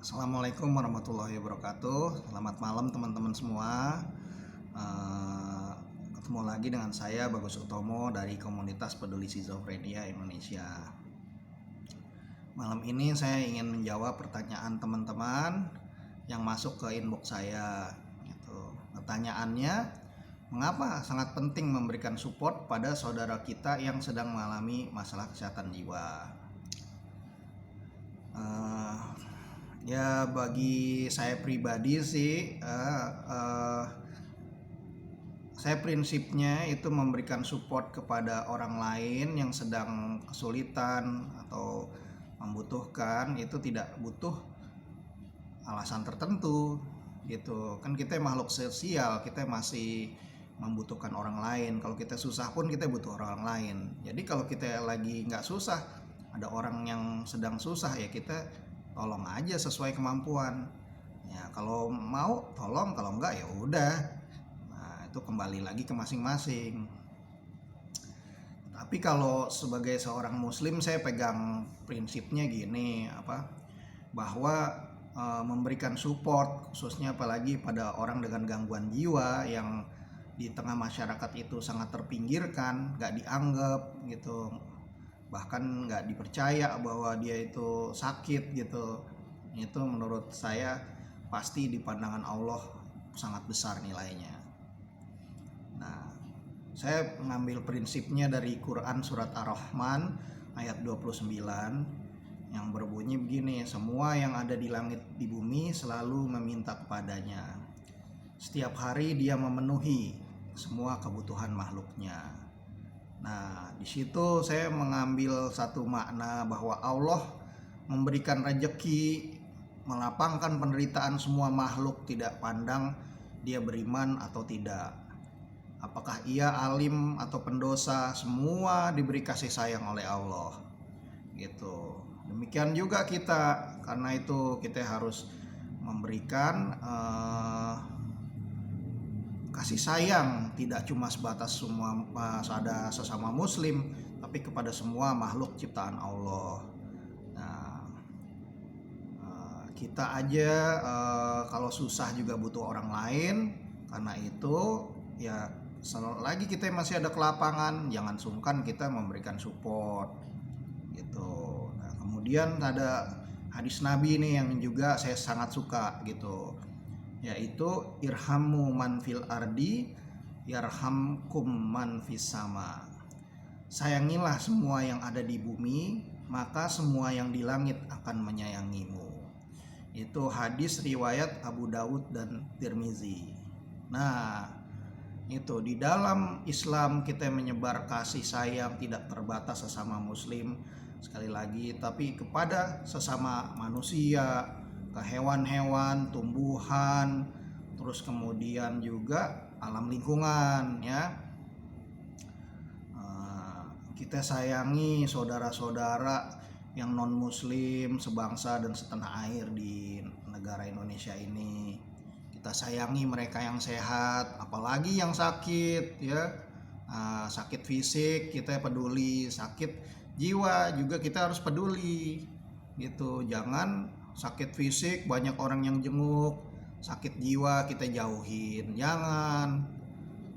Assalamualaikum warahmatullahi wabarakatuh. Selamat malam teman-teman semua. Eh, Ketemu lagi dengan saya Bagus Utomo dari komunitas peduli skizofrenia Indonesia. Malam ini saya ingin menjawab pertanyaan teman-teman yang masuk ke inbox saya. Gitu. Pertanyaannya, mengapa sangat penting memberikan support pada saudara kita yang sedang mengalami masalah kesehatan jiwa? Ya bagi saya pribadi sih, saya prinsipnya itu memberikan support kepada orang lain yang sedang kesulitan atau membutuhkan, itu tidak butuh alasan tertentu gitu. Kan kita makhluk sosial, kita masih membutuhkan orang lain. Kalau kita susah pun kita butuh orang lain. Jadi kalau kita lagi nggak susah, ada orang yang sedang susah, ya kita tolong aja sesuai kemampuan. Ya kalau mau tolong, kalau enggak ya udah. Nah, itu kembali lagi ke masing-masing. Tapi kalau sebagai seorang muslim, saya pegang prinsipnya gini, bahwa memberikan support, khususnya apalagi pada orang dengan gangguan jiwa yang di tengah masyarakat itu sangat terpinggirkan, nggak dianggap gitu, bahkan nggak dipercaya bahwa dia itu sakit gitu. Itu menurut saya pasti di pandangan Allah sangat besar nilainya. Nah, saya mengambil prinsipnya dari Quran surat Ar-Rahman ayat 29 yang berbunyi begini, semua yang ada di langit di bumi selalu meminta kepadanya. Setiap hari dia memenuhi semua kebutuhan makhluknya. Nah, di situ saya mengambil satu makna bahwa Allah memberikan rezeki, melapangkan penderitaan semua makhluk, tidak pandang dia beriman atau tidak. Apakah ia alim atau pendosa, semua diberi kasih sayang oleh Allah. Gitu. Demikian juga kita, karena itu kita harus memberikan kasih sayang tidak cuma sebatas semua pada sesama muslim, tapi kepada semua makhluk ciptaan Allah. Nah, kita aja kalau susah juga butuh orang lain. Karena itu ya selagi kita masih ada kelapangan, jangan sungkan kita memberikan support gitu. Nah, kemudian ada hadis Nabi nih yang juga saya sangat suka gitu, yaitu irhamu man fil ardi yarhamkum man fis sama. Sayangilah semua yang ada di bumi, maka semua yang di langit akan menyayangimu. Itu hadis riwayat Abu Dawud dan Tirmizi. Nah, itu di dalam Islam kita menyebar kasih sayang tidak terbatas sesama muslim, sekali lagi, tapi kepada sesama manusia, ke hewan-hewan, tumbuhan, terus kemudian juga alam lingkungan ya. Kita sayangi saudara-saudara yang non muslim sebangsa dan setanah air di negara Indonesia ini. Kita sayangi mereka yang sehat, apalagi yang sakit ya. Sakit fisik kita peduli, sakit jiwa juga kita harus peduli gitu. Jangan sakit fisik banyak orang yang jenguk, sakit jiwa kita jauhin, jangan.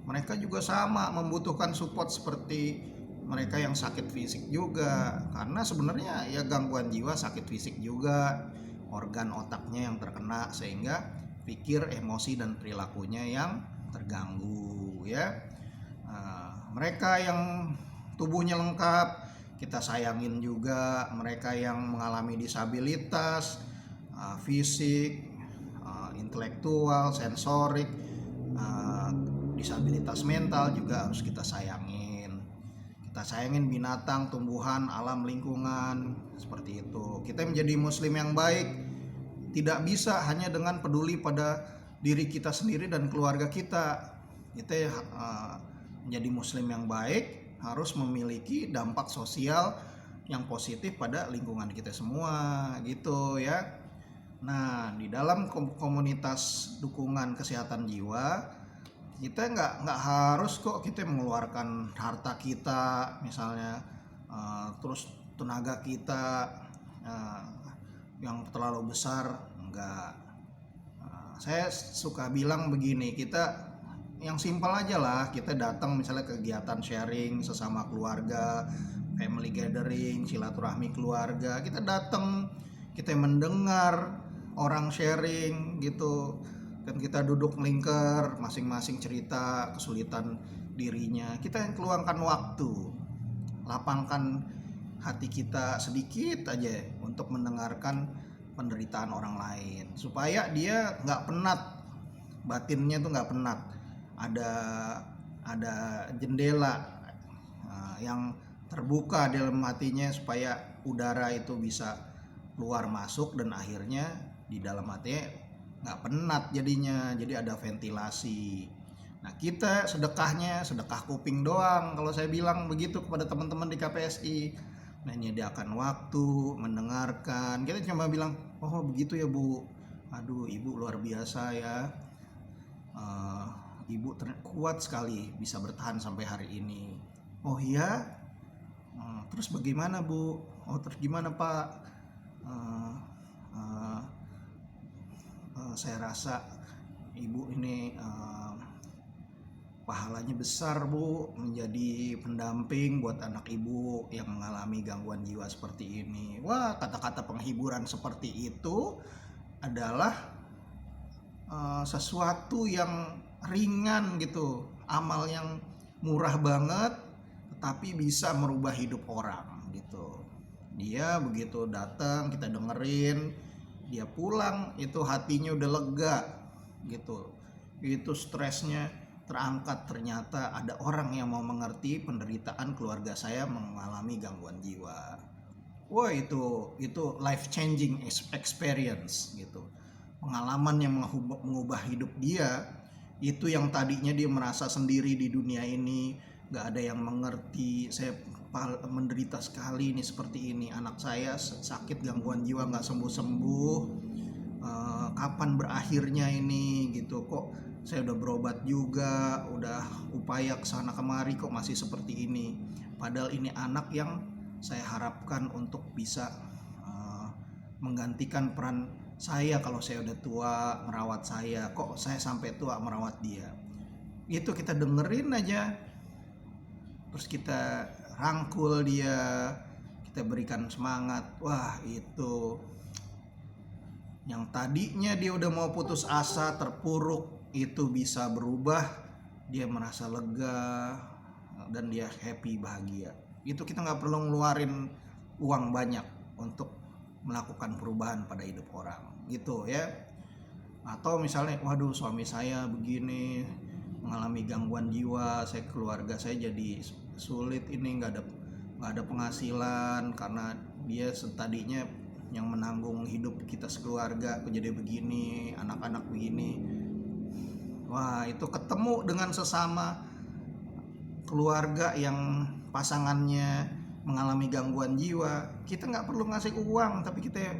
Mereka juga sama membutuhkan support seperti mereka yang sakit fisik juga, karena sebenarnya ya gangguan jiwa sakit fisik juga, organ otaknya yang terkena sehingga pikir, emosi dan perilakunya yang terganggu ya. Mereka yang tubuhnya lengkap kita sayangin juga. Mereka yang mengalami disabilitas fisik, intelektual, sensorik, disabilitas mental juga harus kita sayangin. Kita sayangin binatang, tumbuhan, alam lingkungan, seperti itu. Kita menjadi muslim yang baik tidak bisa hanya dengan peduli pada diri kita sendiri dan keluarga kita. Kita menjadi muslim yang baik harus memiliki dampak sosial yang positif pada lingkungan kita semua gitu ya. Nah, di dalam komunitas dukungan kesehatan jiwa, kita nggak harus kok kita mengeluarkan harta kita misalnya, terus tenaga kita yang terlalu besar. enggak. Saya suka bilang begini, kita yang simpel aja lah, kita datang misalnya kegiatan sharing sesama keluarga, family gathering, silaturahmi keluarga, kita datang, kita mendengar orang sharing gitu, kan kita duduk melingkar, masing-masing cerita kesulitan dirinya, kita yang keluangkan waktu, lapangkan hati kita sedikit aja untuk mendengarkan penderitaan orang lain, supaya dia nggak penat, batinnya tuh nggak penat. Ada jendela yang terbuka dalam hatinya supaya udara itu bisa keluar masuk, dan akhirnya di dalam hatinya nggak penat jadinya, jadi ada ventilasi. Nah, kita sedekahnya sedekah kuping doang kalau saya bilang begitu kepada teman-teman di KPSI, menyediakan waktu mendengarkan. Kita cuma bilang, oh begitu ya Bu, aduh Ibu luar biasa ya, Ibu kuat sekali bisa bertahan sampai hari ini. Oh iya, terus bagaimana Bu? Oh terus gimana Pak? Saya rasa Ibu ini pahalanya besar Bu, menjadi pendamping buat anak Ibu yang mengalami gangguan jiwa seperti ini. Wah, kata-kata penghiburan seperti itu adalah sesuatu yang ringan gitu, amal yang murah banget, tetapi bisa merubah hidup orang gitu. Dia begitu datang, kita dengerin, dia pulang itu hatinya udah lega gitu, itu stresnya terangkat, ternyata ada orang yang mau mengerti penderitaan keluarga saya mengalami gangguan jiwa. Wah, itu life changing experience gitu, pengalaman yang mengubah hidup dia. Itu yang tadinya dia merasa sendiri di dunia ini, gak ada yang mengerti, saya menderita sekali ini seperti ini, anak saya sakit gangguan jiwa gak sembuh-sembuh, kapan berakhirnya ini gitu, kok saya udah berobat juga, udah upaya kesana kemari kok masih seperti ini. Padahal ini anak yang saya harapkan untuk bisa menggantikan peran saya kalau saya udah tua, merawat saya, kok saya sampai tua merawat dia. Itu kita dengerin aja, terus kita rangkul dia, kita berikan semangat. Wah, itu yang tadinya dia udah mau putus asa, terpuruk, itu bisa berubah, dia merasa lega dan dia happy, bahagia. Itu kita nggak perlu ngeluarin uang banyak untuk melakukan perubahan pada hidup orang gitu ya. Atau misalnya, waduh suami saya begini mengalami gangguan jiwa, saya keluarga saya jadi sulit ini, nggak ada penghasilan karena dia tadinya yang menanggung hidup kita sekeluarga, kok jadi begini, anak-anak begini. Wah, itu ketemu dengan sesama keluarga yang pasangannya mengalami gangguan jiwa, kita nggak perlu ngasih uang, tapi kita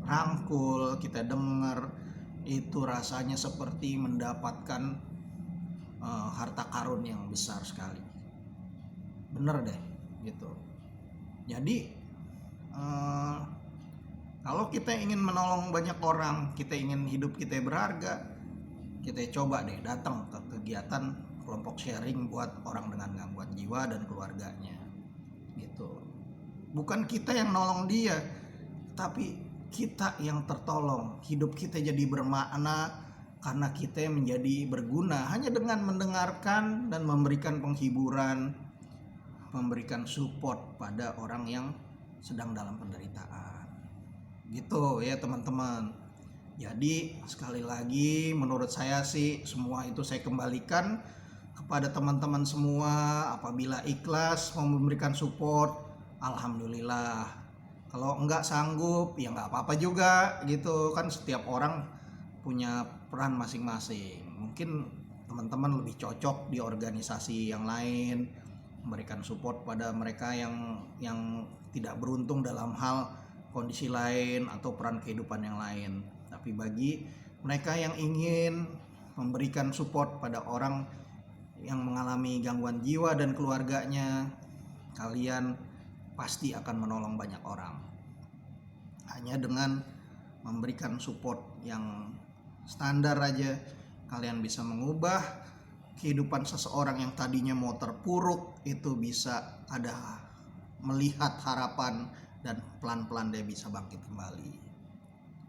rangkul, kita dengar, itu rasanya seperti mendapatkan harta karun yang besar sekali. Bener deh gitu. Jadi kalau kita ingin menolong banyak orang, kita ingin hidup kita berharga, kita coba deh datang ke kegiatan kelompok sharing buat orang dengan gangguan jiwa dan keluarganya gitu. Bukan kita yang nolong dia, tapi kita yang tertolong, hidup kita jadi bermakna karena kita menjadi berguna hanya dengan mendengarkan dan memberikan penghiburan, memberikan support pada orang yang sedang dalam penderitaan gitu ya teman-teman. Jadi sekali lagi menurut saya sih semua itu saya kembalikan kepada teman-teman semua. Apabila ikhlas mau memberikan support, alhamdulillah. Kalau enggak sanggup ya enggak apa-apa juga gitu kan, setiap orang punya peran masing-masing. Mungkin teman-teman lebih cocok di organisasi yang lain, memberikan support pada mereka yang tidak beruntung dalam hal kondisi lain atau peran kehidupan yang lain. Tapi bagi mereka yang ingin memberikan support pada orang yang mengalami gangguan jiwa dan keluarganya, kalian pasti akan menolong banyak orang hanya dengan memberikan support yang standar aja kalian bisa mengubah kehidupan seseorang yang tadinya mau terpuruk itu bisa ada melihat harapan dan pelan-pelan dia bisa bangkit kembali.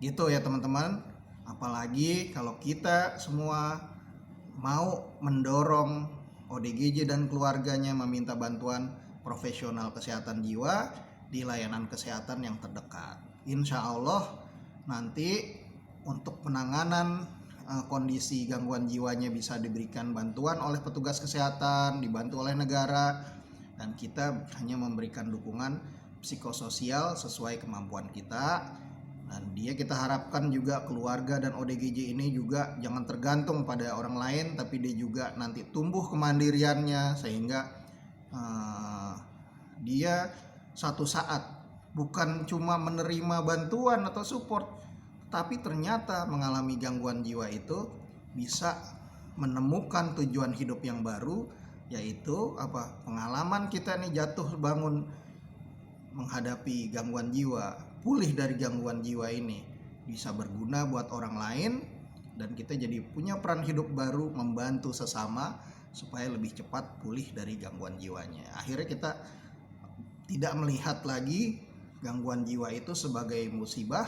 Gitu ya teman-teman. Apalagi kalau kita semua mau mendorong ODGJ dan keluarganya meminta bantuan profesional kesehatan jiwa di layanan kesehatan yang terdekat. Insya Allah nanti untuk penanganan kondisi gangguan jiwanya bisa diberikan bantuan oleh petugas kesehatan, dibantu oleh negara, dan kita hanya memberikan dukungan psikososial sesuai kemampuan kita. Dan kita harapkan juga keluarga dan ODGJ ini juga jangan tergantung pada orang lain, tapi dia juga nanti tumbuh kemandiriannya sehingga dia satu saat bukan cuma menerima bantuan atau support, tapi ternyata mengalami gangguan jiwa itu bisa menemukan tujuan hidup yang baru, yaitu pengalaman kita nih jatuh bangun menghadapi gangguan jiwa, pulih dari gangguan jiwa ini bisa berguna buat orang lain, dan kita jadi punya peran hidup baru membantu sesama supaya lebih cepat pulih dari gangguan jiwanya. Akhirnya kita tidak melihat lagi gangguan jiwa itu sebagai musibah,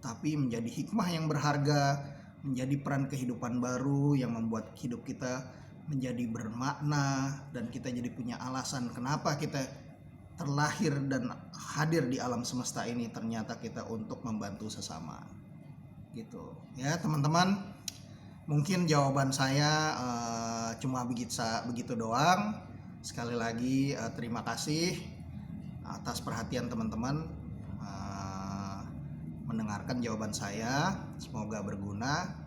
tapi menjadi hikmah yang berharga, menjadi peran kehidupan baru yang membuat hidup kita menjadi bermakna, dan kita jadi punya alasan kenapa kita terlahir dan hadir di alam semesta ini, ternyata kita untuk membantu sesama. Gitu ya teman-teman. Mungkin jawaban saya cuma begitu doang. Sekali lagi terima kasih atas perhatian teman-teman mendengarkan jawaban saya. Semoga berguna.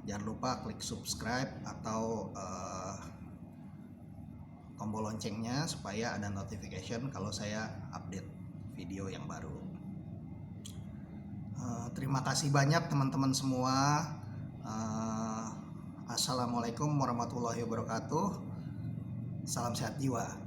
Jangan lupa klik subscribe atau tombol loncengnya supaya ada notification kalau saya update video yang baru. Terima kasih banyak teman-teman semua. Assalamualaikum warahmatullahi wabarakatuh. Salam sehat jiwa.